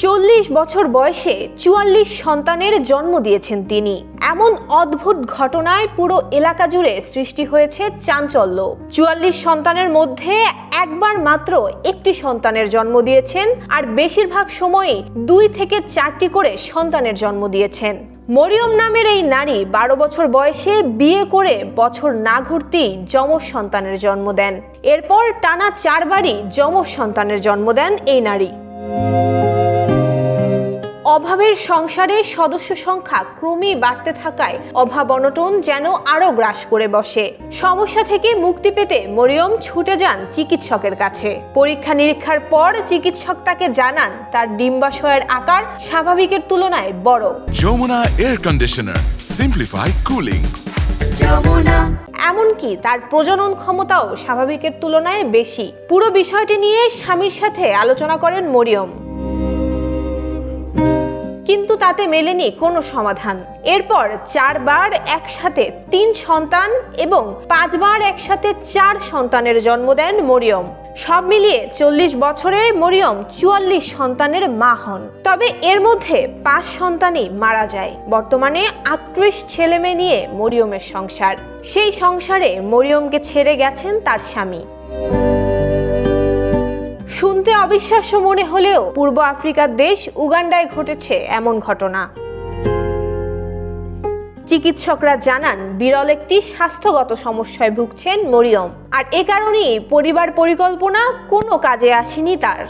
40 বছর বয়সে 44 সন্তানের জন্ম দিয়েছেন তিনি। এমন অদ্ভুত ঘটনায় পুরো এলাকা জুড়ে সৃষ্টি হয়েছে চাঞ্চল্য। 44 সন্তানের মধ্যে একবার মাত্র একটি সন্তানের জন্ম দিয়েছেন, আর বেশিরভাগ সময়ই 2 থেকে 4টি করে সন্তানের জন্ম দিয়েছেন। মরিয়ম নামের এই নারী 12 বছর বয়সে বিয়ে করে বছর না ঘুরতেই যমজ সন্তানের জন্ম দেন। এরপর টানা 4 বারই যমজ সন্তানের জন্ম দেন এই নারী। অভাবের সংসারে সদস্য সংখ্যা ক্রমেই বাড়তে থাকায় অভাব অনটন যেন আরো গ্রাস করে বসে। সমস্যা থেকে মুক্তি পেতে মরিয়ম ছুটে যান চিকিৎসকের কাছে। পরীক্ষা নিরীক্ষার পর চিকিৎসক তাকে জানান তার ডিম্বাশয়ের আকার স্বাভাবিকের তুলনায় বড়। Jamuna air conditioner, simplify cooling. এমনকি তার প্রজনন ক্ষমতাও স্বাভাবিকের তুলনায় বেশি। পুরো বিষয়টি নিয়ে স্বামীর সাথে আলোচনা করেন মরিয়ম, কিন্তু তাতে মেলেনি কোনো সমাধান। এরপর 4 বার একসাথে 3 সন্তান এবং 5 বার একসাথে 4 সন্তানের জন্ম দেন মরিয়ম। সব মিলিয়ে 40 বছরে মরিয়ম 44 সন্তানের মা হন। তবে এর মধ্যে 5 সন্তানই মারা যায়। বর্তমানে 38 ছেলে মেয়ে নিয়ে মরিয়মের সংসার। সেই সংসারে মরিয়মকে ছেড়ে গেছেন তার স্বামী। শুনতে অবিশ্বাস্য মনে হলেও পূর্ব আফ্রিকার দেশ উগান্ডায় ঘটেছে এমন ঘটনা। চিকিৎসকরা জানান বিরল একটি স্বাস্থ্যগত সমস্যায় ভুগছেন মরিয়ম, আর এ কারণেই পরিবার পরিকল্পনা কোনো কাজে আসেনি তার।